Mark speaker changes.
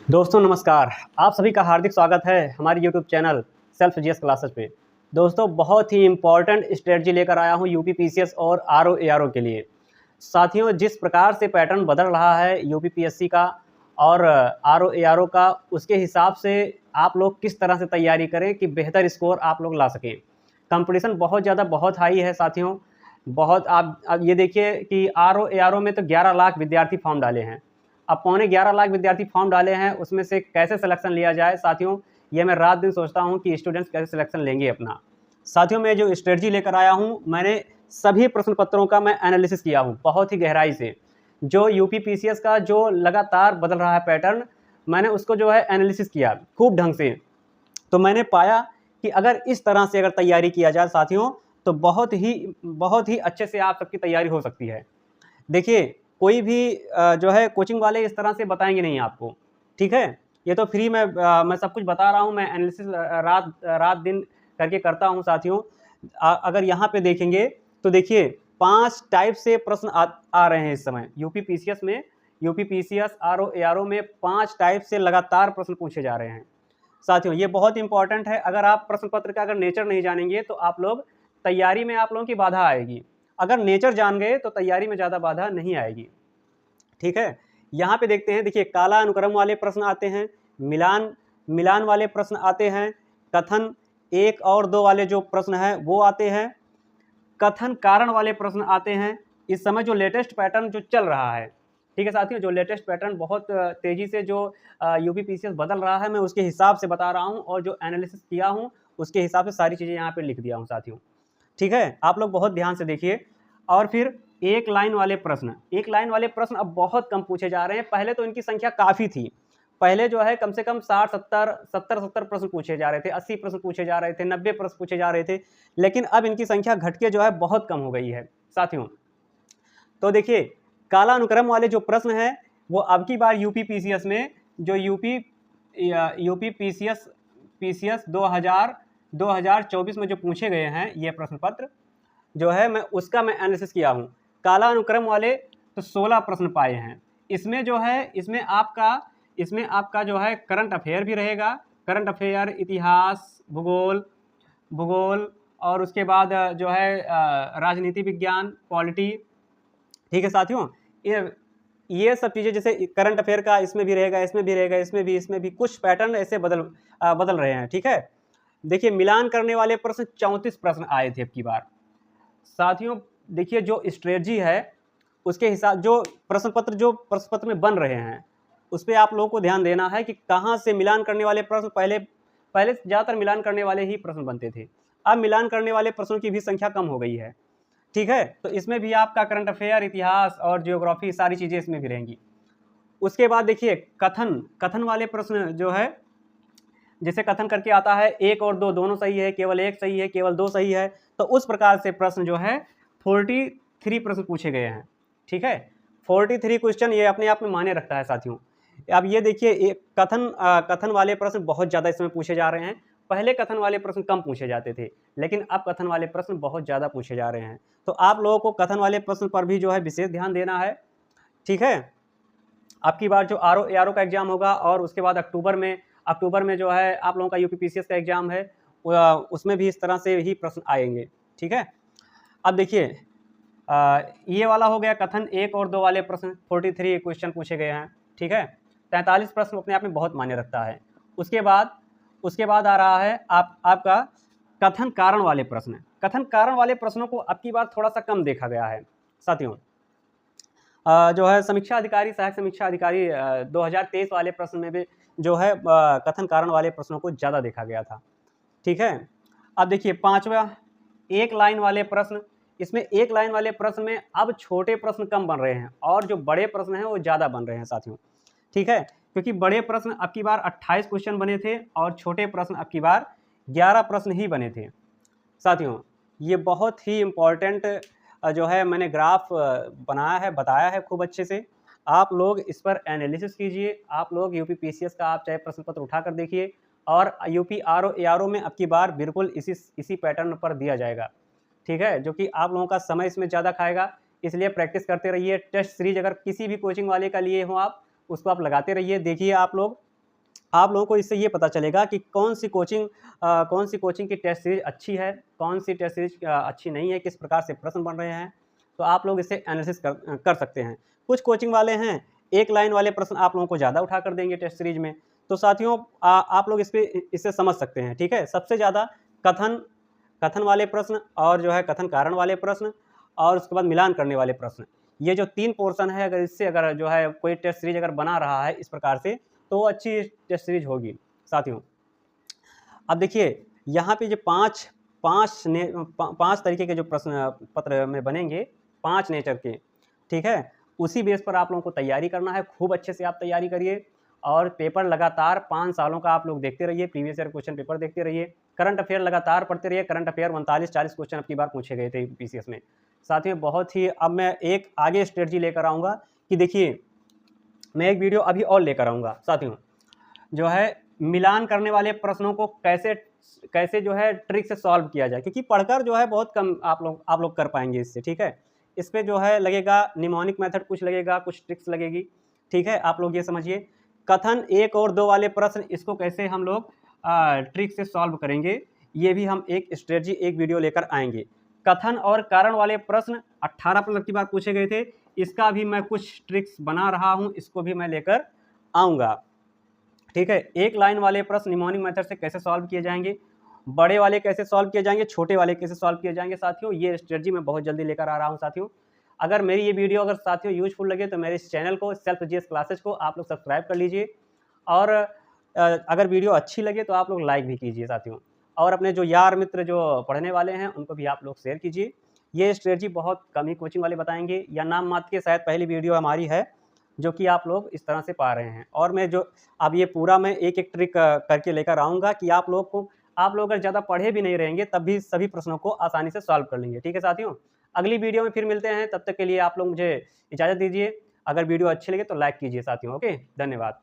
Speaker 1: दोस्तों नमस्कार। आप सभी का हार्दिक स्वागत है हमारी YouTube channel self GS classes पे। दोस्तों बहुत ही इम्पॉर्टेंट स्ट्रेटजी लेकर आया हूँ यूपी पीसीएस और आरओ एआरओ के लिए। साथियों, जिस प्रकार से पैटर्न बदल रहा है यूपी पीएससी का और आरओ एआरओ का, उसके हिसाब से आप लोग किस तरह से तैयारी करें कि बेहतर स्कोर आप लोग ला सकें। कंपटीशन बहुत ज़्यादा बहुत हाई है साथियों। बहुत आप ये देखिए कि आरओ एआरओ में तो 11 लाख विद्यार्थी फॉर्म डाले हैं। अब पौने 11 लाख विद्यार्थी फॉर्म डाले हैं, उसमें से कैसे सिलेक्शन लिया जाए साथियों, ये मैं रात दिन सोचता हूँ कि स्टूडेंट्स कैसे सिलेक्शन लेंगे अपना। साथियों, मैं जो स्ट्रेटजी लेकर आया हूँ, मैंने सभी प्रश्न पत्रों का मैं एनालिसिस किया हूँ बहुत ही गहराई से। जो यूपी पीसीएस का जो लगातार बदल रहा है पैटर्न, मैंने उसको जो है एनालिसिस किया खूब ढंग से। तो मैंने पाया कि अगर इस तरह से अगर तैयारी किया जाए साथियों, तो बहुत ही अच्छे से आप सबकी तैयारी हो सकती है। देखिए, कोई भी जो है कोचिंग वाले इस तरह से बताएंगे नहीं आपको, ठीक है। ये तो फ्री में मैं सब कुछ बता रहा हूँ, मैं एनालिसिस रात रात दिन करके करता हूँ साथियों। अगर यहाँ पे देखेंगे तो देखिए 5 टाइप से प्रश्न आ रहे हैं इस समय यूपी पीसीएस में। यूपी पीसीएस आरओ एआरओ में 5 टाइप से लगातार प्रश्न पूछे जा रहे हैं साथियों। ये बहुत इंपॉर्टेंट है। अगर आप प्रश्न पत्र का अगर नेचर नहीं जानेंगे तो आप लोग तैयारी में आप लोगों की बाधा आएगी। अगर नेचर जान गए तो तैयारी में ज़्यादा बाधा नहीं आएगी, ठीक है। यहाँ पे देखते हैं, देखिए काला अनुक्रम वाले प्रश्न आते हैं, मिलान मिलान वाले प्रश्न आते हैं, कथन 1 और 2 वाले जो प्रश्न हैं वो आते हैं, कथन कारण वाले प्रश्न आते हैं। इस समय जो लेटेस्ट पैटर्न जो चल रहा है, ठीक है साथियों, जो लेटेस्ट पैटर्न बहुत तेज़ी से जो यूपी पीसीएस बदल रहा है, मैं उसके हिसाब से बता रहा हूँ और जो एनालिसिस किया हूँ उसके हिसाब से सारी चीज़ें यहाँ पे लिख दिया हूँ साथियों, ठीक है। आप लोग बहुत ध्यान से देखिए। और फिर एक लाइन वाले प्रश्न अब बहुत कम पूछे जा रहे हैं। पहले तो इनकी संख्या काफ़ी थी। पहले जो है कम से कम 60 70 प्रश्न पूछे जा रहे थे, 80 प्रश्न पूछे जा रहे थे, 90 प्रश्न पूछे जा रहे थे। लेकिन अब इनकी संख्या घट के जो है बहुत कम हो गई है साथियों। तो देखिए, काला अनुक्रम वाले जो प्रश्न हैं वो अब की बार यूपी पीसीएस में जो यूपी पीसीएस 2024 में जो पूछे गए हैं, ये प्रश्न पत्र जो है मैं एनालिसिस किया हूँ। काला अनुक्रम वाले तो 16 प्रश्न पाए हैं। इसमें जो है इसमें आपका जो है करंट अफेयर भी रहेगा। करंट अफेयर, इतिहास, भूगोल और उसके बाद जो है राजनीति विज्ञान, पॉलिटी, ठीक है साथियों। ये सब चीज़ें जैसे करंट अफेयर का इसमें भी रहेगा, इसमें भी कुछ पैटर्न ऐसे बदल रहे हैं, ठीक है। देखिए, मिलान करने वाले प्रश्न 34 प्रश्न आए थे अब की बार साथियों। देखिए, जो स्ट्रेटजी है उसके हिसाब जो प्रश्न पत्र में बन रहे हैं उस पर आप लोगों को ध्यान देना है कि कहाँ से मिलान करने वाले प्रश्न, पहले ज़्यादातर मिलान करने वाले ही प्रश्न बनते थे। अब मिलान करने वाले प्रश्नों की भी संख्या कम हो गई है, ठीक है। तो इसमें भी आपका करंट अफेयर, इतिहास और जियोग्राफी सारी चीज़ें इसमें भी रहेंगी। उसके बाद देखिए कथन वाले प्रश्न जो है, जैसे कथन करके आता है 1 और 2 दोनों सही है, केवल 1 सही है, केवल 2 सही है, तो उस प्रकार से प्रश्न जो है 43 प्रश्न पूछे गए हैं, ठीक है। 43 क्वेश्चन ये अपने आप में मायने रखता है साथियों। अब ये देखिए, कथन वाले प्रश्न बहुत ज़्यादा इसमें पूछे जा रहे हैं। पहले कथन वाले प्रश्न कम पूछे जाते थे, लेकिन अब कथन वाले प्रश्न बहुत ज़्यादा पूछे जा रहे हैं। तो आप लोगों को कथन वाले प्रश्न पर भी जो है विशेष ध्यान देना है, ठीक है। आपकी बार जो आरओ एआरओ का एग्जाम होगा और उसके बाद अक्टूबर में जो है आप लोगों का यूपी पीसीएस का एग्जाम है, उसमें भी इस तरह से ही प्रश्न आएंगे, ठीक है। अब देखिए, ये वाला हो गया कथन 1 और 2 वाले प्रश्न, 43 क्वेश्चन पूछे गए हैं, ठीक है। 43 प्रश्न अपने आप में बहुत मायने रखता है। उसके बाद आ रहा है आपका कथन कारण वाले प्रश्न। कथन कारण वाले प्रश्नों को अब की बार थोड़ा सा कम देखा गया है साथियों। जो है समीक्षा अधिकारी, सहायक समीक्षा अधिकारी 2023 वाले प्रश्न में भी जो है कथन कारण वाले प्रश्नों को ज़्यादा देखा गया था, ठीक है। अब देखिए 5वां एक लाइन वाले प्रश्न। इसमें एक लाइन वाले प्रश्न में अब छोटे प्रश्न कम बन रहे हैं और जो बड़े प्रश्न हैं वो ज़्यादा बन रहे हैं साथियों, ठीक है। क्योंकि बड़े प्रश्न अब की बार 28 क्वेश्चन बने थे और छोटे प्रश्न अब की बार 11 प्रश्न ही बने थे साथियों। ये बहुत ही इम्पॉर्टेंट जो है मैंने ग्राफ बनाया है, बताया है खूब अच्छे से। आप लोग इस पर एनालिसिस कीजिए। आप लोग यूपी पीसीएस का आप चाहे प्रश्न पत्र उठा कर देखिए और यूपी आरओ एआरओ में अब की बार बिल्कुल इसी पैटर्न पर दिया जाएगा, ठीक है, जो कि आप लोगों का समय इसमें ज़्यादा खाएगा। इसलिए प्रैक्टिस करते रहिए। टेस्ट सीरीज अगर किसी भी कोचिंग वाले का लिए हो आप, उसको आप लगाते रहिए, देखिए आप लोग, आप लोगों को इससे ये पता चलेगा कि कौन सी कोचिंग की टेस्ट सीरीज अच्छी है, कौन सी टेस्ट सीरीज अच्छी नहीं है, किस प्रकार से प्रश्न बन रहे हैं। तो आप लोग इससे एनालिसिस कर सकते हैं। कुछ कोचिंग वाले हैं, एक लाइन वाले प्रश्न आप लोगों को ज़्यादा उठा कर देंगे टेस्ट सीरीज में। तो साथियों आप लोग इससे समझ सकते हैं, ठीक है। सबसे ज़्यादा कथन वाले प्रश्न और जो है कथन कारण वाले प्रश्न और उसके बाद मिलान करने वाले प्रश्न, ये जो 3 पोर्शन है, अगर जो है कोई टेस्ट सीरीज अगर बना रहा है इस प्रकार से, तो अच्छी टेस्ट सीरीज होगी साथियों। अब देखिए यहाँ पे जो पाँच तरीके के जो प्रश्न पत्र में बनेंगे, 5 नेचर के, ठीक है। उसी बेस पर आप लोगों को तैयारी करना है। खूब अच्छे से आप तैयारी करिए और पेपर लगातार 5 सालों का आप लोग देखते रहिए, प्रीवियस ईयर क्वेश्चन पेपर देखते रहिए, करंट अफेयर लगातार पढ़ते रहिए। करंट अफेयर 39-40 क्वेश्चन अब की बार पूछे गए थे यूपीसीएस में साथियों। बहुत ही अब मैं एक आगे स्ट्रेटजी लेकर आऊँगा कि देखिए, मैं एक वीडियो अभी और लेकर आऊँगा साथियों, जो है मिलान करने वाले प्रश्नों को कैसे जो है ट्रिक से सॉल्व किया जाए, क्योंकि पढ़कर जो है बहुत कम आप लोग कर पाएंगे इससे, ठीक है। इस पे जो है लगेगा निमोनिक मेथड, कुछ लगेगा, कुछ ट्रिक्स लगेगी, ठीक है। आप लोग ये समझिए, कथन 1 और 2 वाले प्रश्न, इसको कैसे हम लोग ट्रिक से सॉल्व करेंगे, ये भी हम एक स्ट्रेटजी, एक वीडियो लेकर आएंगे। कथन और कारण वाले प्रश्न 18 प्रश्न की बार पूछे गए थे, इसका भी मैं कुछ ट्रिक्स बना रहा हूँ, इसको भी मैं लेकर आऊँगा, ठीक है। एक लाइन वाले प्रश्न निमोनिक मेथड से कैसे सॉल्व किए जाएंगे, बड़े वाले कैसे सॉल्व किए जाएंगे, छोटे वाले कैसे सॉल्व किए जाएंगे साथियों, ये स्ट्रेटजी मैं बहुत जल्दी लेकर आ रहा हूँ साथियों। अगर मेरी ये वीडियो अगर साथियों यूजफुल लगे तो मेरे इस चैनल को, सेल्फ जीएस क्लासेज को आप लोग सब्सक्राइब कर लीजिए, और अगर वीडियो अच्छी लगे तो आप लोग लाइक भी कीजिए साथियों, और अपने जो यार मित्र जो पढ़ने वाले हैं उनको भी आप लोग शेयर कीजिए। ये स्ट्रेटजी बहुत कम ही कोचिंग वाले बताएंगे, या नाम मात्र के शायद पहली वीडियो हमारी है जो कि आप लोग इस तरह से पा रहे हैं। और मैं जो अब ये पूरा मैं एक एक ट्रिक करके लेकर आऊँगा कि आप लोग अगर ज़्यादा पढ़े भी नहीं रहेंगे तब भी सभी प्रश्नों को आसानी से सॉल्व कर लेंगे, ठीक है साथियों। अगली वीडियो में फिर मिलते हैं, तब तक के लिए आप लोग मुझे इजाज़त दीजिए। अगर वीडियो अच्छी लगे तो लाइक कीजिए साथियों। ओके, धन्यवाद।